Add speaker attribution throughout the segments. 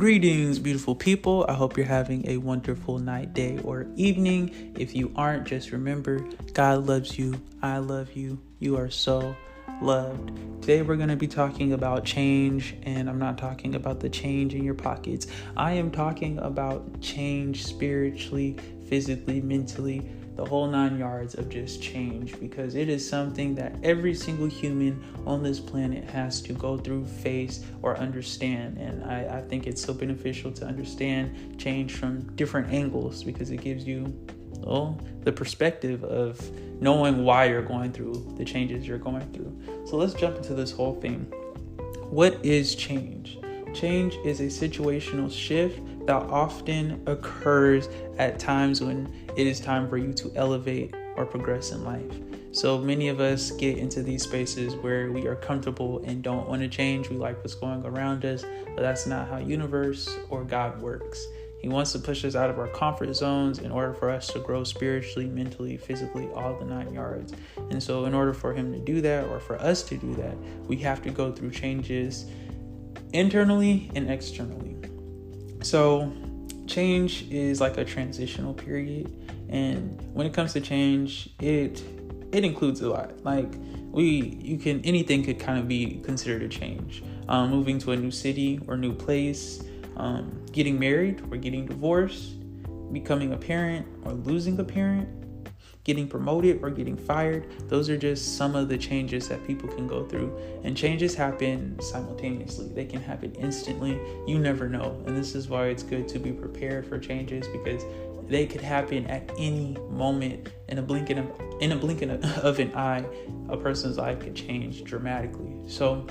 Speaker 1: Greetings, beautiful people. I hope you're having a wonderful night, day, or evening. If you aren't, just remember, God loves you. I love you. You are so loved. Today we're going to be talking about change, and I'm not talking about the change in your pockets. I am talking about change spiritually, physically, mentally, the whole 9 yards of just change, because it is something that every single human on this planet has to go through, face, or understand. And I think it's so beneficial to understand change from different angles, because it gives you the perspective of knowing why you're going through the changes you're going through. So let's jump into this whole thing. What is change? Change is a situational shift that often occurs at times when it is time for you to elevate or progress in life. So many of us get into these spaces where we are comfortable and don't want to change. We like what's going around us, but that's not how universe or God works. He wants to push us out of our comfort zones in order for us to grow spiritually, mentally, physically, all the 9 yards. And so in order for him to do that, or for us to do that, we have to go through changes internally and externally. So change is like a transitional period. And when it comes to change, it includes a lot. Like anything could kind of be considered a change. Moving to a new city or new place, getting married or getting divorced, becoming a parent or losing a parent, getting promoted or getting fired. Those are just some of the changes that people can go through. And changes happen simultaneously. They can happen instantly. You never know. And this is why it's good to be prepared for changes, because they could happen at any moment. In a blink of an eye, a person's life could change dramatically. So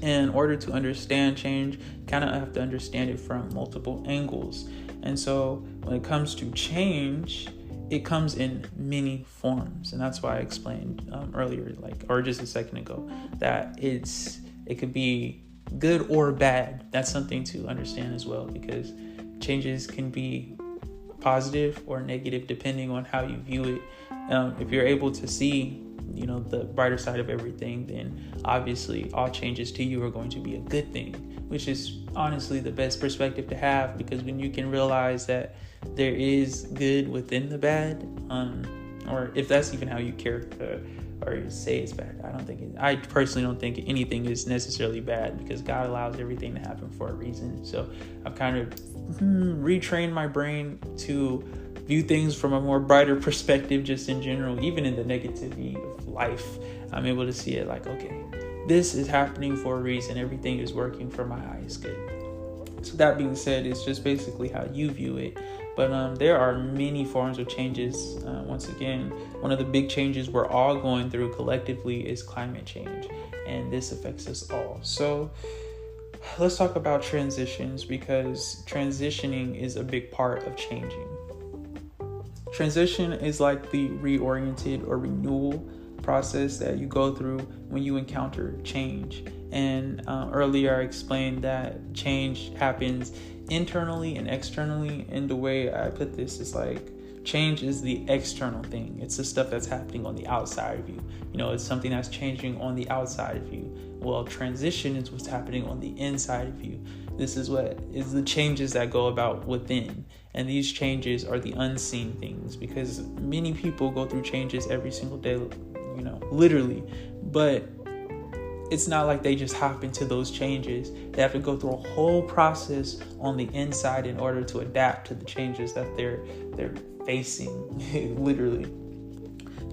Speaker 1: in order to understand change, you kind of have to understand it from multiple angles. And so when it comes to change, it comes in many forms. And that's why I explained earlier, or just a second ago, that it could be good or bad. That's something to understand as well, because changes can be positive or negative depending on how you view it. If you're able to see the brighter side of everything, then obviously all changes to you are going to be a good thing, which is honestly the best perspective to have, because when you can realize that there is good within the bad, or if that's even how you care or say it's bad. I personally don't think anything is necessarily bad, because God allows everything to happen for a reason. So I've kind of retrained my brain to view things from a more brighter perspective, just in general. Even in the negativity of life, I'm able to see it like, okay, this is happening for a reason. Everything is working for my highest good. So that being said, it's just basically how you view it. But there are many forms of changes. Once again, one of the big changes we're all going through collectively is climate change, and this affects us all. So let's talk about transitions, because transitioning is a big part of changing. Transition is like the reoriented or renewal process that you go through when you encounter change. And earlier I explained that change happens internally and externally. And the way I put this is like, change is the external thing. It's the stuff that's happening on the outside of you. It's something that's changing on the outside of you. Well, transition is what's happening on the inside of you. This is what is the changes that go about within. And these changes are the unseen things, because many people go through changes every single day, literally. But it's not like they just hop into those changes. They have to go through a whole process on the inside in order to adapt to the changes that they're facing, literally.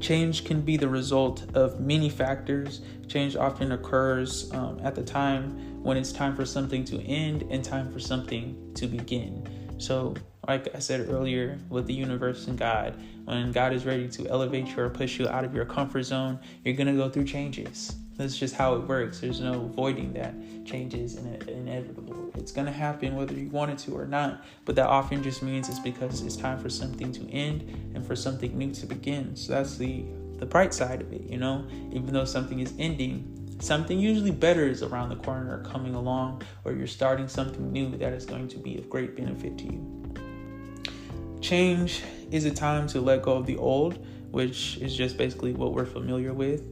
Speaker 1: Change can be the result of many factors. Change often occurs at the time when it's time for something to end and time for something to begin. So like I said earlier, with the universe and God, when God is ready to elevate you or push you out of your comfort zone, you're going to go through changes. That's just how it works. There's no avoiding that. Change is inevitable. It's going to happen whether you want it to or not. But that often just means it's because it's time for something to end and for something new to begin. So that's the bright side of it, Even though something is ending, something usually better is around the corner or coming along, or you're starting something new that is going to be of great benefit to you. Change is a time to let go of the old, which is just basically what we're familiar with,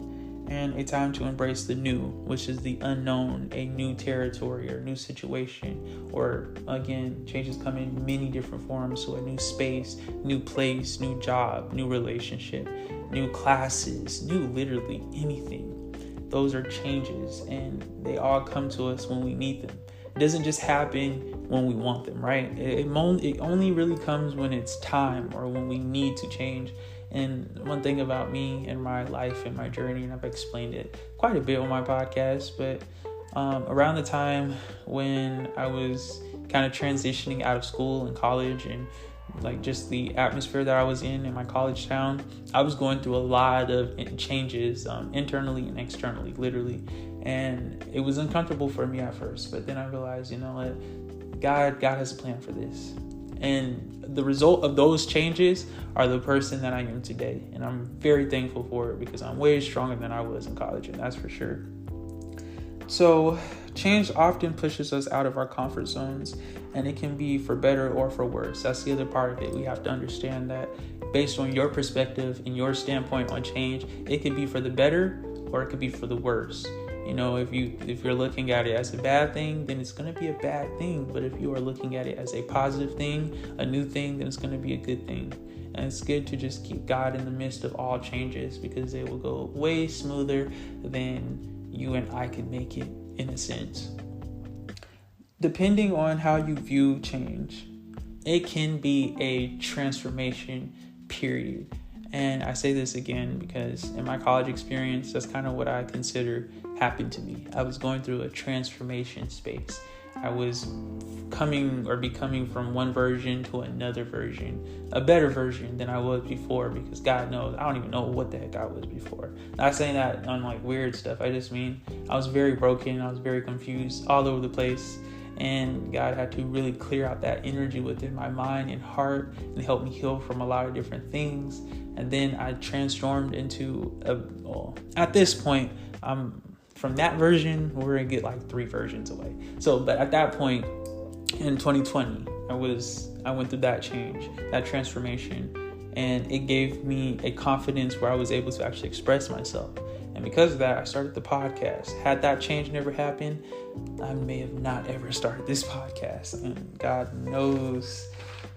Speaker 1: and a time to embrace the new, which is the unknown, a new territory or new situation, or again, changes come in many different forms. So a new space, new place, new job, new relationship, new classes, new literally anything. Those are changes, and they all come to us when we need them. It doesn't just happen when we want them, right? It only really comes when it's time or when we need to change. And one thing about me and my life and my journey, and I've explained it quite a bit on my podcast, but around the time when I was kind of transitioning out of school and college, and like just the atmosphere that I was in my college town, I was going through a lot of changes internally and externally, literally. And it was uncomfortable for me at first, but then I realized, you know what, God has a plan for this. And the result of those changes are the person that I am today. And I'm very thankful for it, because I'm way stronger than I was in college, and that's for sure. So change often pushes us out of our comfort zones, and it can be for better or for worse. That's the other part of it. We have to understand that based on your perspective and your standpoint on change, it could be for the better or it could be for the worse. You know, if you're looking at it as a bad thing, then it's going to be a bad thing. But if you are looking at it as a positive thing, a new thing, then it's going to be a good thing. And it's good to just keep God in the midst of all changes, because they will go way smoother than you and I could make it, in a sense. Depending on how you view change, it can be a transformation period. And I say this again because in my college experience, that's kind of what I consider happened to me. I was going through a transformation space. I was becoming from one version to another version, a better version than I was before, because God knows, I don't even know what the heck I was before. Not saying that on like weird stuff. I just mean I was very broken. I was very confused all over the place. And God had to really clear out that energy within my mind and heart and help me heal from a lot of different things. And then I transformed into at this point, from that version, we're gonna get like 3 versions away. So, but at that point in 2020, I went through that change, that transformation, and it gave me a confidence where I was able to actually express myself. And because of that, I started the podcast. Had that change never happened, I may have not ever started this podcast. And God knows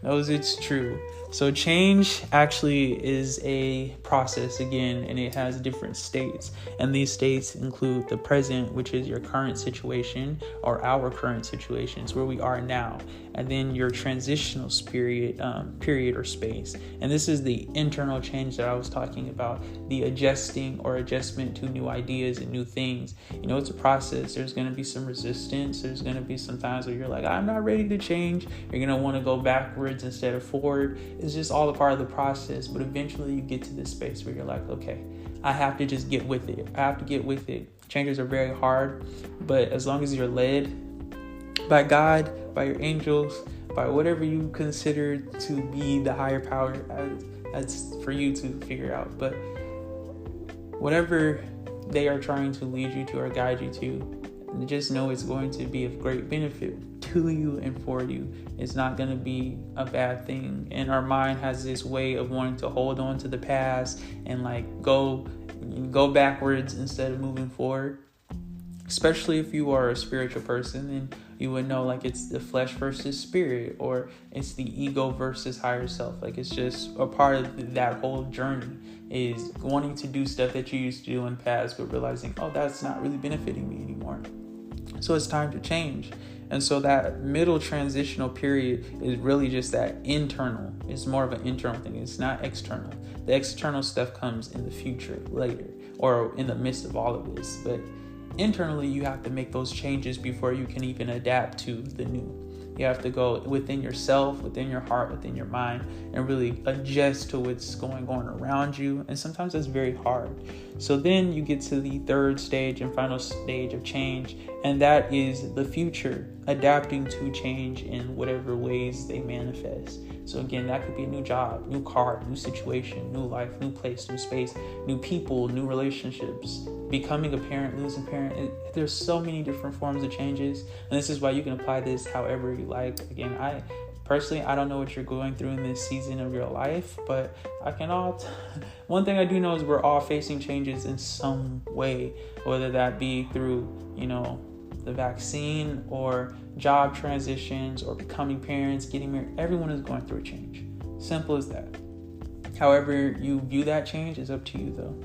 Speaker 1: it's true. So change actually is a process again, and it has different states. And these states include the present, which is your current situation or our current situations where we are now. And then your transitional period or space. And this is the internal change that I was talking about, the adjusting or adjustment to new ideas and new things. You know, it's a process. There's going to be some resistance. There's going to be some times where you're like, I'm not ready to change. You're going to want to go backwards instead of forward. It's just all a part of the process. But eventually you get to this space where you're like, okay, I have to just get with it. I have to get with it. Changes are very hard, but as long as you're led by God, by your angels, by whatever you consider to be the higher power, that's for you to figure out. But whatever they are trying to lead you to or guide you to, just know it's going to be of great benefit to you and for you. It's not going to be a bad thing. And our mind has this way of wanting to hold on to the past and like go backwards instead of moving forward. Especially if you are a spiritual person, and you would know like it's the flesh versus spirit, or it's the ego versus higher self. Like it's just a part of that whole journey is wanting to do stuff that you used to do in the past, but realizing, oh, that's not really benefiting me anymore. So it's time to change. And so that middle transitional period is really just that internal. It's more of an internal thing. It's not external. The external stuff comes in the future later, or in the midst of all of this. But internally, you have to make those changes before you can even adapt to the new. You have to go within yourself, within your heart, within your mind, and really adjust to what's going on around you. And sometimes that's very hard. So then you get to the third stage and final stage of change, and that is the future, adapting to change in whatever ways they manifest. So again, that could be a new job, new car, new situation, new life, new place, new space, new people, new relationships, becoming a parent, losing a parent. There's so many different forms of changes. And this is why you can apply this however you like. Again, I Personally, I don't know what you're going through in this season of your life, but one thing I do know is we're all facing changes in some way, whether that be through, the vaccine or job transitions or becoming parents, getting married. Everyone is going through a change. Simple as that. However you view that change is up to you though.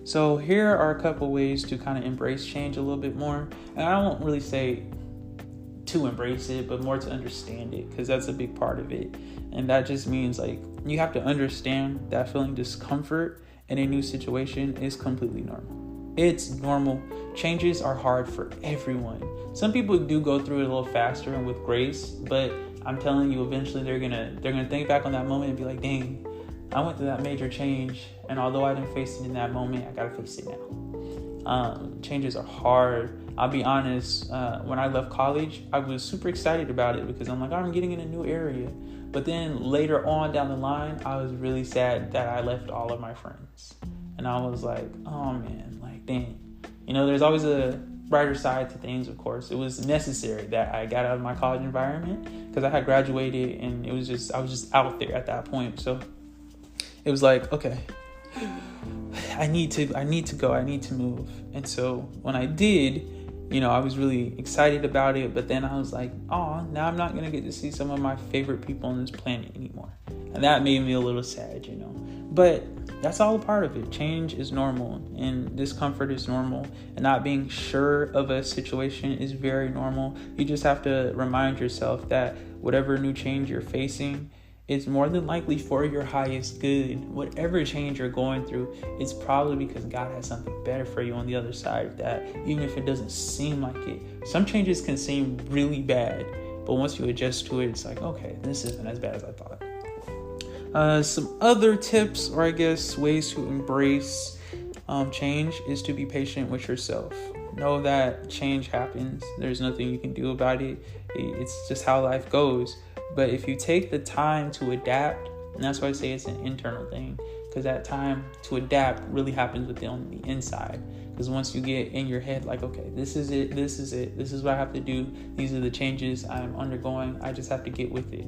Speaker 1: So here are a couple ways to kind of embrace change a little bit more. And I won't really say to embrace it, but more to understand it, because that's a big part of it. And that just means like you have to understand that feeling discomfort in a new situation is completely normal. It's normal. Changes are hard for everyone. Some people do go through it a little faster and with grace, but I'm telling you, eventually they're gonna think back on that moment and be like, dang, I went through that major change, and although I didn't face it in that moment, I gotta face it now. Changes are hard. I'll be honest, when I left college, I was super excited about it because I'm like, I'm getting in a new area. But then later on down the line, I was really sad that I left all of my friends. And I was like, oh man, like, dang. There's always a brighter side to things, of course. It was necessary that I got out of my college environment because I had graduated and I was just out there at that point. So it was like, okay, I need to go, I need to move. And so when I did, I was really excited about it, but then I was like, oh, now I'm not going to get to see some of my favorite people on this planet anymore. And that made me a little sad, but that's all a part of it. Change is normal and discomfort is normal, and not being sure of a situation is very normal. You just have to remind yourself that whatever new change you're facing, it's more than likely for your highest good. Whatever change you're going through, it's probably because God has something better for you on the other side of that, even if it doesn't seem like it. Some changes can seem really bad, but once you adjust to it, it's like, okay, this isn't as bad as I thought. Some other tips, or I guess ways to embrace change, is to be patient with yourself. Know that change happens. There's nothing you can do about it. It's just how life goes. But if you take the time to adapt, and that's why I say it's an internal thing, because that time to adapt really happens on the inside. Because once you get in your head like, okay, this is it, this is what I have to do, these are the changes I'm undergoing, I just have to get with it,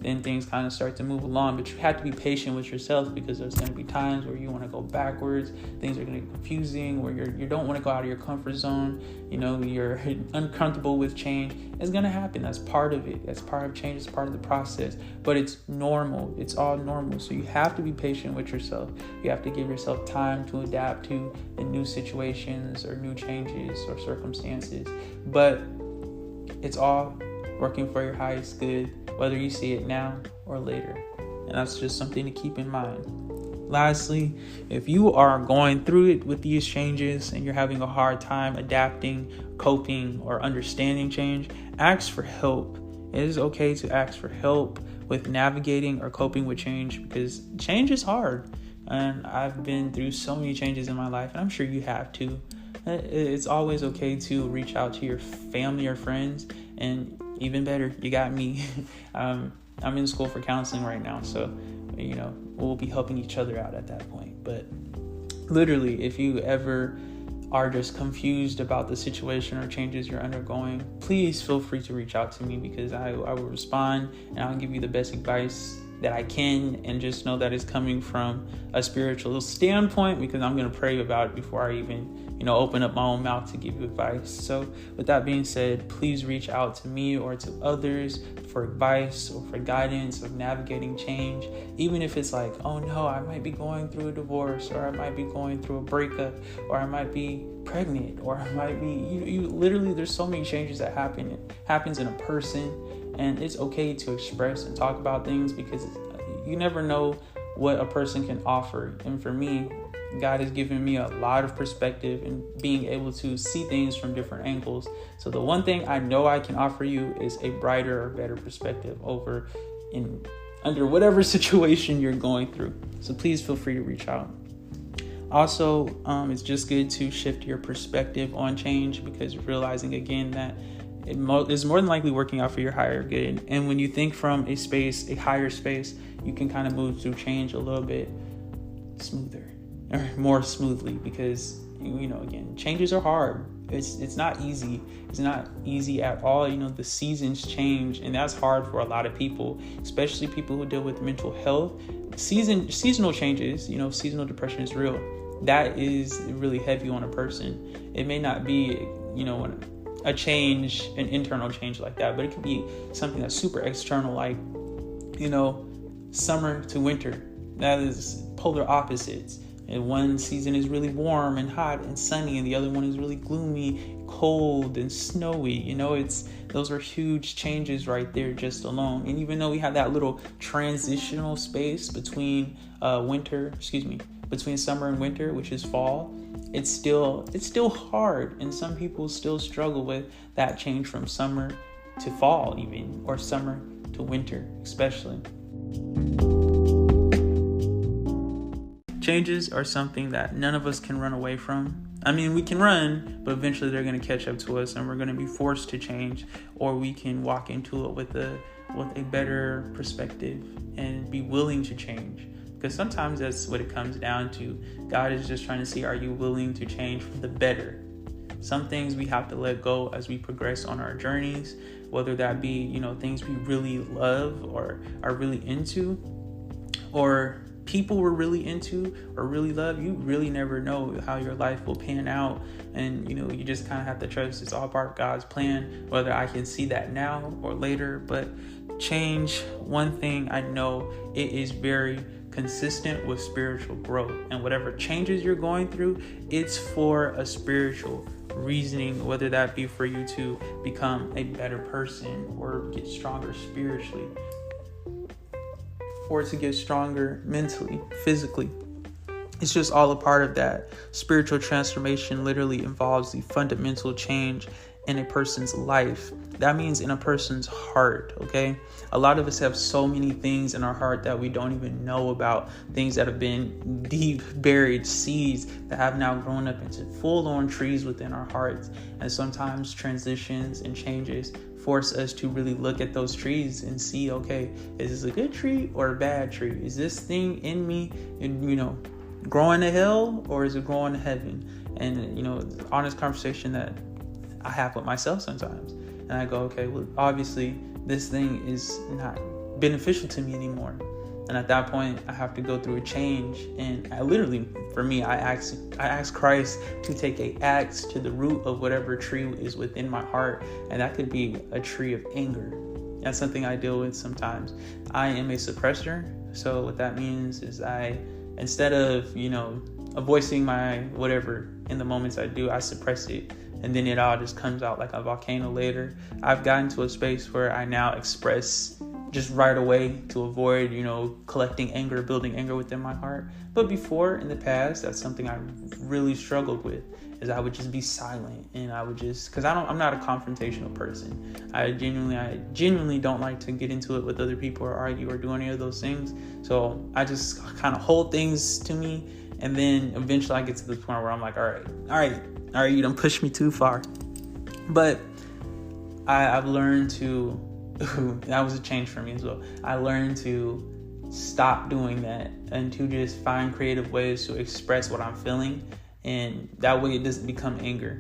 Speaker 1: then things kind of start to move along. But you have to be patient with yourself, because there's going to be times where you want to go backwards. Things are going to get confusing, where you don't want to go out of your comfort zone. You're uncomfortable with change. It's going to happen. That's part of it. That's part of change. It's part of the process. But it's normal. It's all normal. So you have to be patient with yourself. You have to give yourself time to adapt to the new situations or new changes or circumstances. But it's all working for your highest good, whether you see it now or later. And that's just something to keep in mind. Lastly, if you are going through it with these changes and you're having a hard time adapting, coping, or understanding change, ask for help. It is okay to ask for help with navigating or coping with change, because change is hard. And I've been through so many changes in my life, and I'm sure you have too. It's always okay to reach out to your family or friends, and even better, you got me. I'm in school for counseling right now, so we'll be helping each other out at that point. But literally, if you ever are just confused about the situation or changes you're undergoing, please feel free to reach out to me, because I will respond and I'll give you the best advice that I can, and just know that it's coming from a spiritual standpoint, because I'm going to pray about it before I even open up my own mouth to give you advice. So with that being said, please reach out to me or to others for advice or for guidance of navigating change, even if it's like, oh no, I might be going through a divorce, or I might be going through a breakup, or I might be pregnant, or I might be you literally, there's so many changes that happens in a person. And it's okay to express and talk about things, because you never know what a person can offer. And for me, God has given me a lot of perspective and being able to see things from different angles. So the one thing I know I can offer you is a brighter or better perspective under whatever situation you're going through. So please feel free to reach out. Also, it's just good to shift your perspective on change, because realizing again that it is more than likely working out for your higher good. And when you think from a higher space, you can kind of move through change a little bit smoother or more smoothly, because again, changes are hard. It's not easy. It's not easy at all. The seasons change, and that's hard for a lot of people, especially people who deal with mental health. Seasonal changes, seasonal depression is real. That is really heavy on a person. It may not be, a change, an internal change like that, but it could be something that's super external, like, summer to winter. That is polar opposites. And one season is really warm and hot and sunny, and the other one is really gloomy, cold and snowy. Those are huge changes right there just alone. And even though we have that little transitional space between between summer and winter, which is fall, it's still hard, and some people still struggle with that change from summer to fall, even, or summer to winter, especially. Changes are something that none of us can run away from. I mean, we can run, but eventually they're going to catch up to us, and we're going to be forced to change, or we can walk into it with a better perspective and be willing to change. Because sometimes that's what it comes down to. God is just trying to see, are you willing to change for the better? Some things we have to let go as we progress on our journeys, whether that be, things we really love or are really into, or people we're really into or really love. You really never know how your life will pan out, and you just kind of have to trust it's all part of God's plan, whether I can see that now or later. But change, one thing I know, it is very consistent with spiritual growth, and whatever changes you're going through, it's for a spiritual reasoning, whether that be for you to become a better person or get stronger spiritually, or to get stronger mentally, physically. It's just all a part of that. Spiritual transformation literally involves the fundamental change in a person's life. That means in a person's heart, okay? A lot of us have so many things in our heart that we don't even know about, things that have been deep buried seeds that have now grown up into full-on trees within our hearts. And sometimes transitions and changes force us to really look at those trees and see, okay, is this a good tree or a bad tree? Is this thing in me, growing to hell, or is it growing to heaven? And, honest conversation that I have with myself sometimes. And I go, okay, well, obviously this thing is not beneficial to me anymore. And at that point, I have to go through a change. And I ask Christ to take an axe to the root of whatever tree is within my heart. And that could be a tree of anger. That's something I deal with sometimes. I am a suppressor. So what that means is instead of, voicing my whatever in the moments I do, I suppress it. And then it all just comes out like a volcano later. I've gotten to a space where I now express just right away to avoid, collecting anger, building anger within my heart. But before, in the past, that's something I really struggled with, is I would just be silent, and I would just, because I'm not a confrontational person. I genuinely don't like to get into it with other people or argue or do any of those things. So I just kind of hold things to me, and then eventually I get to the point where I'm like, all right, you done pushed me too far. But I've learned to, that was a change for me as well. I learned to stop doing that and to just find creative ways to express what I'm feeling. And that way it doesn't become anger.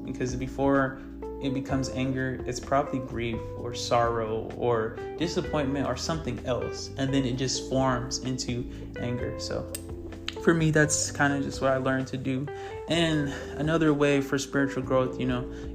Speaker 1: Because before it becomes anger, it's probably grief or sorrow or disappointment or something else. And then it just forms into anger. So for me, that's kind of just what I learned to do. And another way for spiritual growth,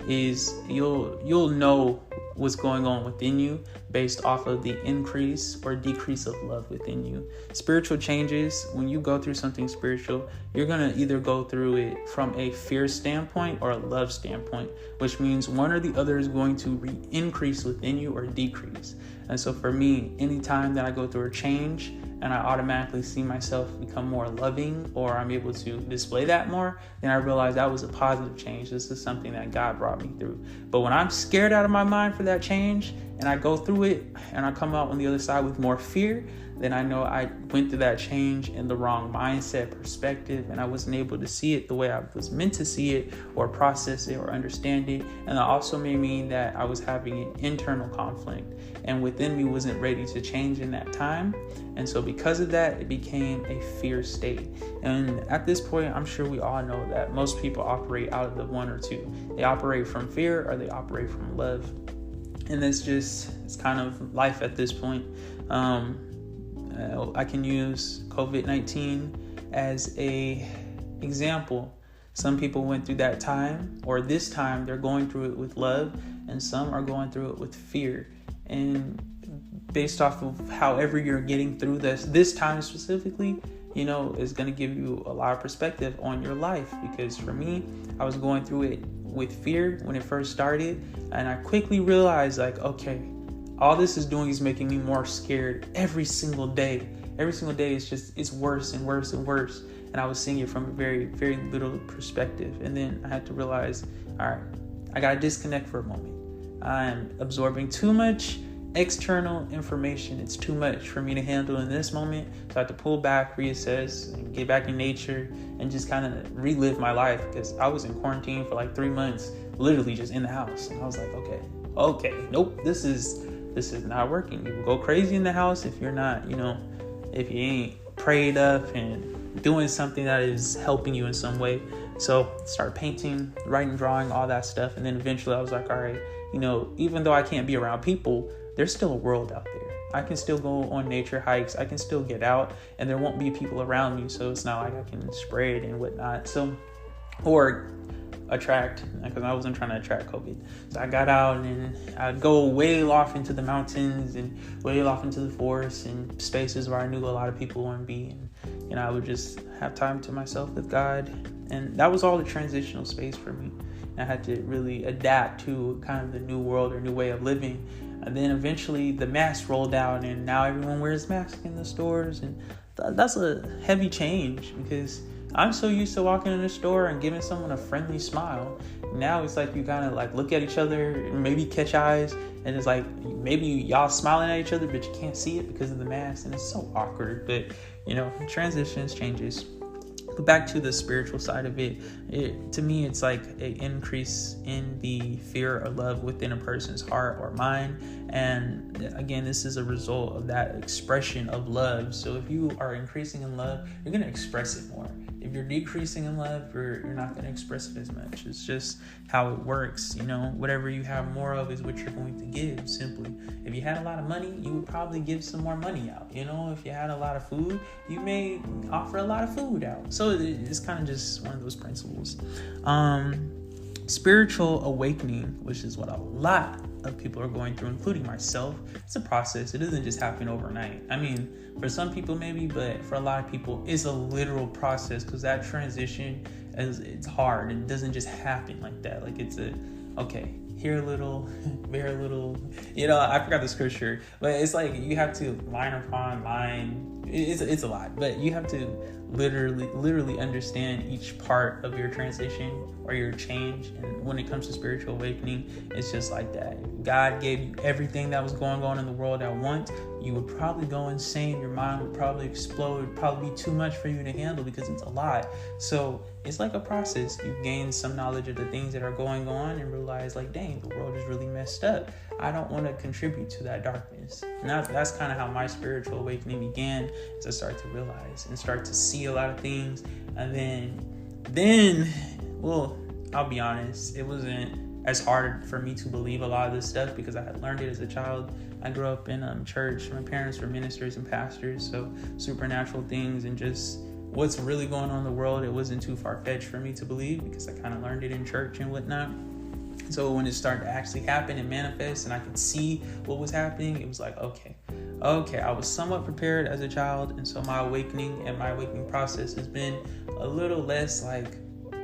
Speaker 1: is you'll know what's going on within you based off of the increase or decrease of love within you. Spiritual changes, when you go through something spiritual, you're going to either go through it from a fear standpoint or a love standpoint, which means one or the other is going to increase within you or decrease. And so for me, anytime that I go through a change and I automatically see myself become more loving, or I'm able to display that more, then I realize that was a positive change. This is something that God brought me through. But when I'm scared out of my mind for that change and I go through it and I come out on the other side with more fear, then I know I went through that change in the wrong mindset perspective, and I wasn't able to see it the way I was meant to see it, or process it, or understand it. And that also may mean that I was having an internal conflict, and within me wasn't ready to change in that time. And so because of that, it became a fear state. And at this point, I'm sure we all know that most people operate out of the one or two. They operate from fear or they operate from love. And it's kind of life at this point. I can use COVID-19 as a example. Some people went through that time, or this time they're going through it with love, and some are going through it with fear. And based off of however you're getting through this time specifically, is going to give you a lot of perspective on your life. Because for me, I was going through it with fear when it first started, and I quickly realized, like, okay, all this is doing is making me more scared every single day. Every single day it's worse and worse and worse. And I was seeing it from a very, very little perspective. And then I had to realize, all right, I got to disconnect for a moment. I'm absorbing too much external information. It's too much for me to handle in this moment. So I have to pull back, reassess, and get back in nature and just kind of relive my life, because I was in quarantine for like 3 months, literally just in the house. And I was like, okay, nope, this is not working. You go crazy in the house if you're not, if you ain't prayed up and doing something that is helping you in some way. So start painting, writing, drawing, all that stuff. And then eventually I was like, all right, even though I can't be around people, there's still a world out there. I can still go on nature hikes. I can still get out, and there won't be people around me. So it's not like I can spread and whatnot. Or attract, because I wasn't trying to attract COVID. So I got out, and I'd go way off into the mountains and way off into the forest and spaces where I knew a lot of people wouldn't be. And I would just have time to myself with God. And that was all the transitional space for me. I had to really adapt to kind of the new world or new way of living. And then eventually the mask rolled out, and now everyone wears masks in the stores. And that's a heavy change, because I'm so used to walking in the store and giving someone a friendly smile. Now it's like you kind of like look at each other and maybe catch eyes, and it's like maybe y'all smiling at each other, but you can't see it because of the mask, and it's so awkward. But transitions, changes. But back to the spiritual side of it, to me, it's like an increase in the fear or love within a person's heart or mind. And again, this is a result of that expression of love. So if you are increasing in love, you're going to express it more. If you're decreasing in love, you're not going to express it as much. It's just how it works. Whatever you have more of is what you're going to give, simply. If you had a lot of money, you would probably give some more money out. If you had a lot of food, you may offer a lot of food out. So it's kind of just one of those principles. Spiritual awakening, which is what a lot of people are going through, including myself. It's a process. It doesn't just happen overnight. I mean, for some people maybe, but for a lot of people, it's a literal process, because that transition it's hard. It doesn't just happen like that. Like it's here a little, there a little. I forgot the scripture, but it's like you have to line upon line. It's a lot, but you have to literally understand each part of your transition or your change. And when it comes to spiritual awakening, it's just like that. God gave you everything that was going on in the world at once. You would probably go insane. Your mind would probably explode. It would probably be too much for you to handle, because it's a lot. So it's like a process. You gain some knowledge of the things that are going on and realize, like, dang, the world is really messed up. I don't want to contribute to that darkness. And that's kind of how my spiritual awakening began, as I started to realize and start to see a lot of things. And then, well, I'll be honest, it wasn't as hard for me to believe a lot of this stuff, because I had learned it as a child. I grew up in church. My parents were ministers and pastors, so supernatural things and just what's really going on in the world, it wasn't too far-fetched for me to believe, because I kind of learned it in church and whatnot. So when it started to actually happen and manifest, and I could see what was happening, it was like, okay, I was somewhat prepared as a child. And so my awakening process has been a little less like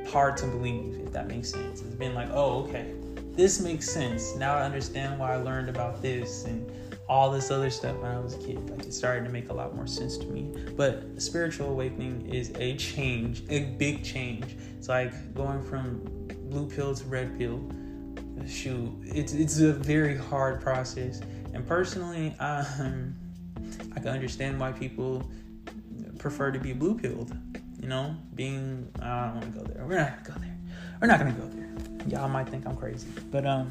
Speaker 1: hard to believe, if that makes sense. It's been like, oh, okay, this makes sense. Now I understand why I learned about this and all this other stuff when I was a kid. Like, it started to make a lot more sense to me. But spiritual awakening is a change, a big change. It's like going from blue pill to red pill. Shoot, it's a very hard process. And personally, I can understand why people prefer to be blue-pilled, being, I don't want to go there. We're not going to go there. Y'all might think I'm crazy, but a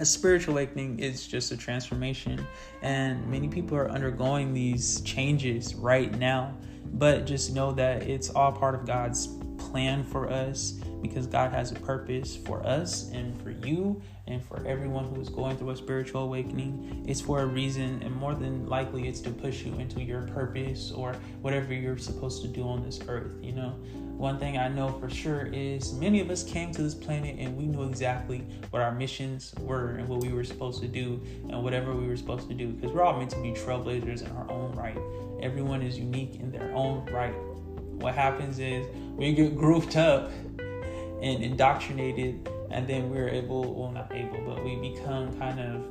Speaker 1: spiritual awakening is just a transformation, and many people are undergoing these changes right now, but just know that it's all part of God's plan for us, because God has a purpose for us and for you and for everyone who is going through a spiritual awakening. It's for a reason, and more than likely it's to push you into your purpose or whatever you're supposed to do on this earth. One thing I know for sure is many of us came to this planet and we knew exactly what our missions were and what we were supposed to do and whatever we were supposed to do, because we're all meant to be trailblazers in our own right. Everyone is unique in their own right. What happens is we get grooved up and indoctrinated, and then we're we become kind of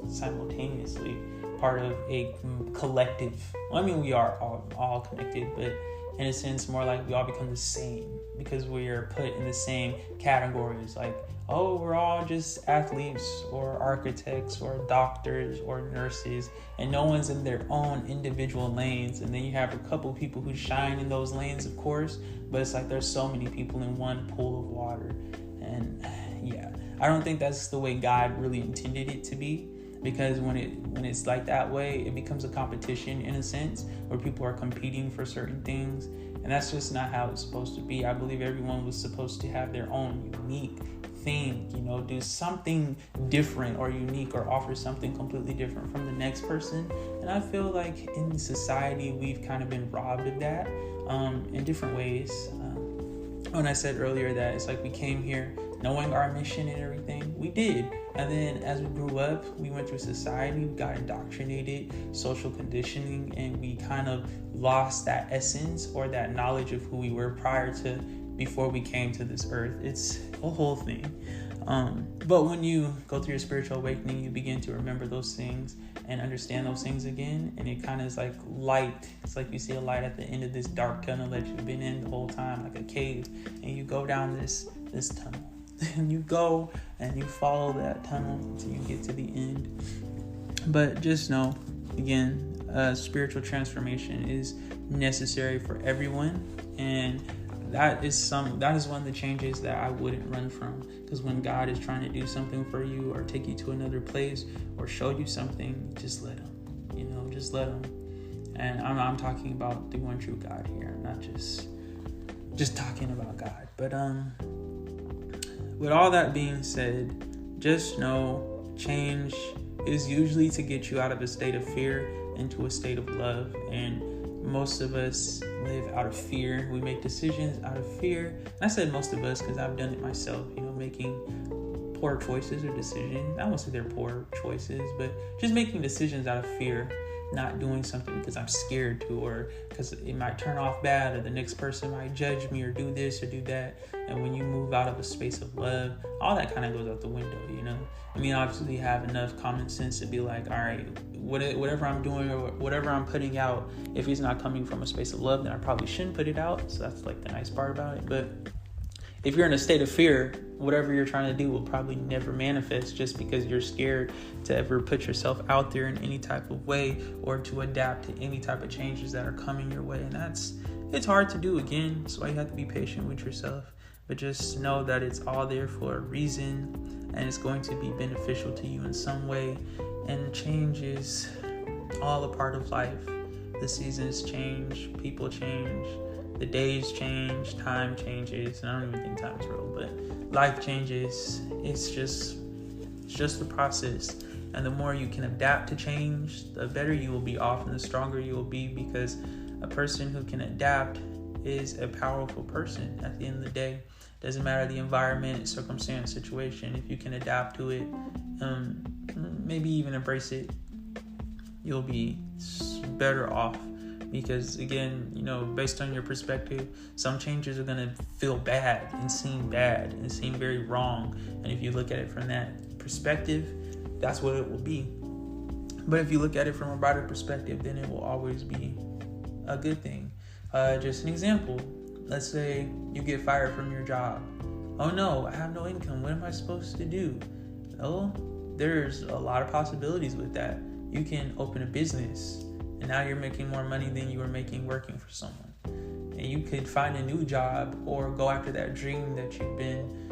Speaker 1: simultaneously part of a collective. We are all connected, but in a sense more like we all become the same, because we are put in the same categories, like, oh, we're all just athletes or architects or doctors or nurses, and no one's in their own individual lanes. And then you have a couple people who shine in those lanes, of course, but it's like there's so many people in one pool of water. And I don't think that's the way God really intended it to be, because when it's like that way, it becomes a competition in a sense, where people are competing for certain things, and that's just not how it's supposed to be. I believe everyone was supposed to have their own unique thing, do something different or unique, or offer something completely different from the next person. And I feel like in society we've kind of been robbed of that in different ways. When I said earlier that it's like we came here knowing our mission and everything, we did. And then as we grew up, we went through society, we got indoctrinated, social conditioning, and we kind of lost that essence or that knowledge of who we were before we came to this earth. It's a whole thing. But when you go through your spiritual awakening, you begin to remember those things and understand those things again. And it kind of is like light. It's like you see a light at the end of this dark tunnel that you've been in the whole time, like a cave. And you go down this tunnel. And you go and you follow that tunnel until you get to the end. But just know, again, spiritual transformation is necessary for everyone. And that is one of the changes that I wouldn't run from, because when God is trying to do something for you or take you to another place or show you something, just let him, just let him. And I'm talking about the one true God here, not just talking about God. But with all that being said, just know change is usually to get you out of a state of fear into a state of love. And most of us live out of fear. We make decisions out of fear. And I said most of us because I've done it myself, making poor choices or decisions. I won't say they're poor choices, but just making decisions out of fear, not doing something because I'm scared to, or because it might turn off bad, or the next person might judge me or do this or do that. And when you move out of a space of love, all that kind of goes out the window, obviously you have enough common sense to be like, all right, whatever I'm doing or whatever I'm putting out, if it's not coming from a space of love, then I probably shouldn't put it out. So that's like the nice part about it. But if you're in a state of fear, whatever you're trying to do will probably never manifest, just because you're scared to ever put yourself out there in any type of way or to adapt to any type of changes that are coming your way. And it's hard to do. Again, that's why you have to be patient with yourself. But just know that it's all there for a reason, and it's going to be beneficial to you in some way. And change is all a part of life. The seasons change, people change, the days change, time changes. And I don't even think time is real, but life changes. It's just the process. And the more you can adapt to change, the better you will be off and the stronger you will be, because a person who can adapt is a powerful person at the end of the day. Doesn't matter the environment, circumstance, situation. If you can adapt to it, maybe even embrace it, you'll be better off. Because again, based on your perspective, some changes are going to feel bad and seem very wrong. And if you look at it from that perspective, that's what it will be. But if you look at it from a broader perspective, then it will always be a good thing. Just an example. Let's say you get fired from your job. Oh no, I have no income. What am I supposed to do? Well, there's a lot of possibilities with that. You can open a business. and now you're making more money than you were making working for someone. And you could find a new job or go after that dream that you've been,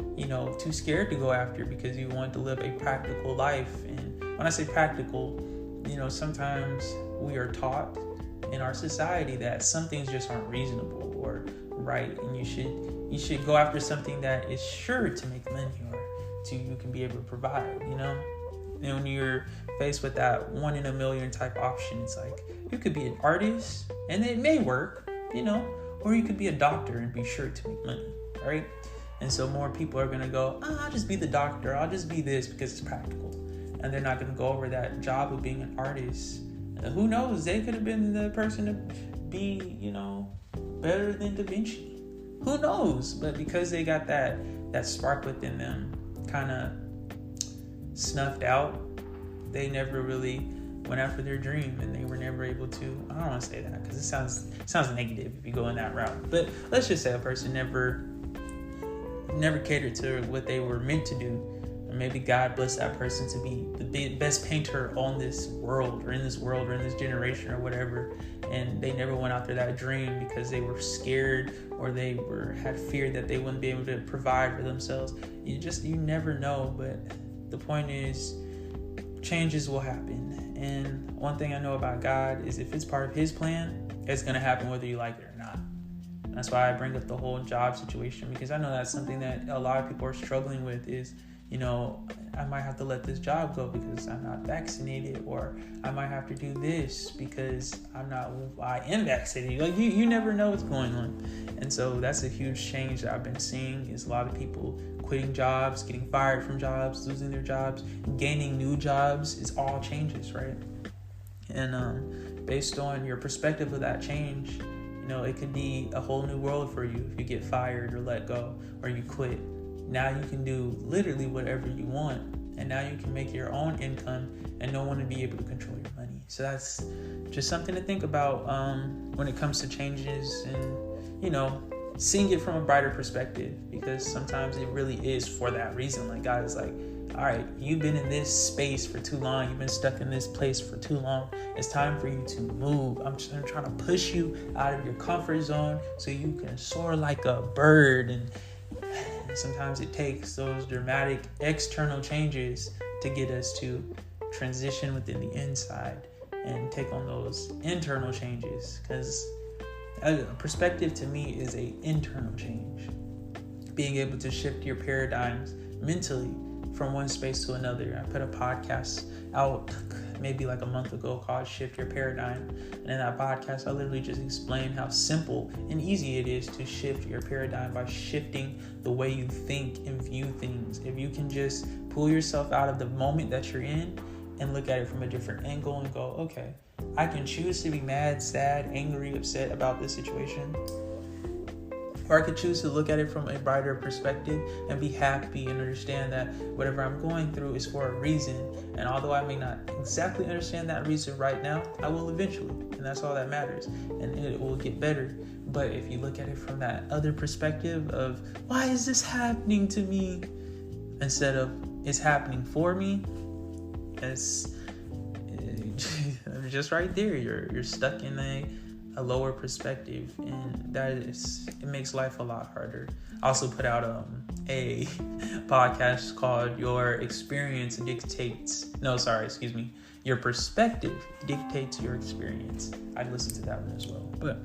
Speaker 1: too scared to go after because you want to live a practical life. And when I say practical, sometimes we are taught in our society that some things just aren't reasonable or right, and you should go after something that is sure to make money or you can be able to provide, And when you're faced with that 1 in a million type option, it's like you could be an artist and it may work, or you could be a doctor and be sure to make money, right? And so more people are going to go, I'll just be the doctor. I'll just be this because it's practical. And they're not going to go over that job of being an artist. Who knows? They could have been the person to be, better than Da Vinci. Who knows? But because they got that spark within them kind of snuffed out, they never really went after their dream, and they were never able to. I don't want to say that because it sounds negative if you go in that route. But let's just say a person never catered to what they were meant to do. Or maybe God blessed that person to be the best painter on this world or in this generation or whatever. And they never went after that dream because they were scared or they had fear that they wouldn't be able to provide for themselves. You never know. But the point is, changes will happen. And one thing I know about God is if it's part of his plan, it's going to happen whether you like it or not. That's why I bring up the whole job situation, because I know that's something that a lot of people are struggling with is, I might have to let this job go because I'm not vaccinated, or I might have to do this because I am vaccinated. Like you never know what's going on. And so that's a huge change that I've been seeing is a lot of people quitting jobs, getting fired from jobs, losing their jobs, gaining new jobs. It's all changes, right? And based on your perspective of that change, it could be a whole new world for you if you get fired or let go or you quit. Now you can do literally whatever you want, and now you can make your own income and no one will be able to control your money. So that's just something to think about when it comes to changes and, seeing it from a brighter perspective, because sometimes it really is for that reason. Like God is like, all right, you've been in this space for too long. You've been stuck in this place for too long. It's time for you to move. I'm trying to push you out of your comfort zone so you can soar like a bird. And sometimes it takes those dramatic external changes to get us to transition within the inside and take on those internal changes, because perspective to me is an internal change. Being able to shift your paradigms mentally from one space to another. I put a podcast out maybe like a month ago called Shift Your Paradigm. And in that podcast, I literally just explained how simple and easy it is to shift your paradigm by shifting the way you think and view things. If you can just pull yourself out of the moment that you're in and look at it from a different angle and go, okay, I can choose to be mad, sad, angry, upset about this situation. Or I could choose to look at it from a brighter perspective and be happy and understand that whatever I'm going through is for a reason. And although I may not exactly understand that reason right now, I will eventually. And that's all that matters. And it will get better. But if you look at it from that other perspective of, why is this happening to me? Instead of, it's happening for me, it's just right there. You're stuck in a lower perspective, and it makes life a lot harder. I also put out a podcast called Your Perspective Dictates Your Experience. I'd listen to that one as well. But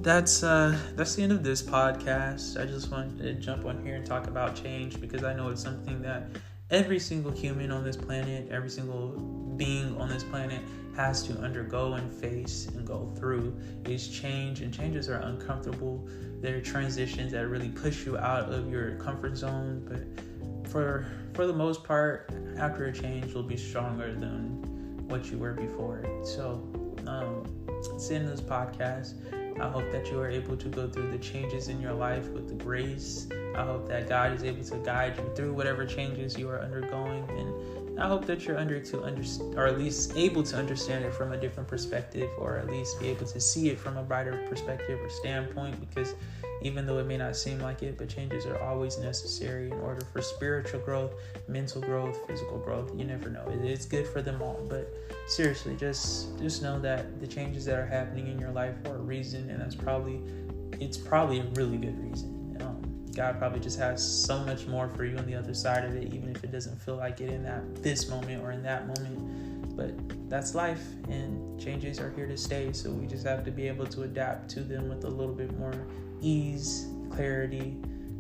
Speaker 1: that's the end of this podcast. I just wanted to jump on here and talk about change, because I know it's something that every single human on this planet, every single being on this planet has to undergo and face and go through is change. And changes are uncomfortable. They're transitions that really push you out of your comfort zone. But for the most part, after a change, you'll be stronger than what you were before. So it's the end of this podcast. I hope that you are able to go through the changes in your life with the grace. I hope that God is able to guide you through whatever changes you are undergoing, and I hope that you're or at least able to understand it from a different perspective, or at least be able to see it from a brighter perspective or standpoint, because even though it may not seem like it, but changes are always necessary in order for spiritual growth, mental growth, physical growth. You never know. It's good for them all. But seriously, just know that the changes that are happening in your life for a reason, and it's probably a really good reason. God probably just has so much more for you on the other side of it, even if it doesn't feel like it in this moment or in that moment. But that's life, and changes are here to stay. So we just have to be able to adapt to them with a little bit more ease, clarity,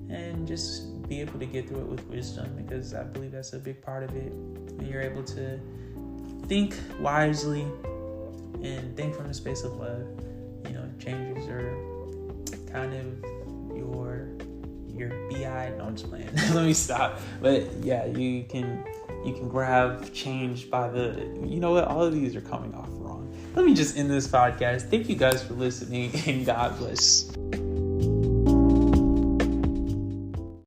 Speaker 1: and just be able to get through it with wisdom, because I believe that's a big part of it. When you're able to think wisely and think from a space of love, changes are kind of your BI. No, I'm just playing. Let me stop. But yeah, you can grab change by all of these are coming off wrong. Let me just end this podcast. Thank you guys for listening, and God bless.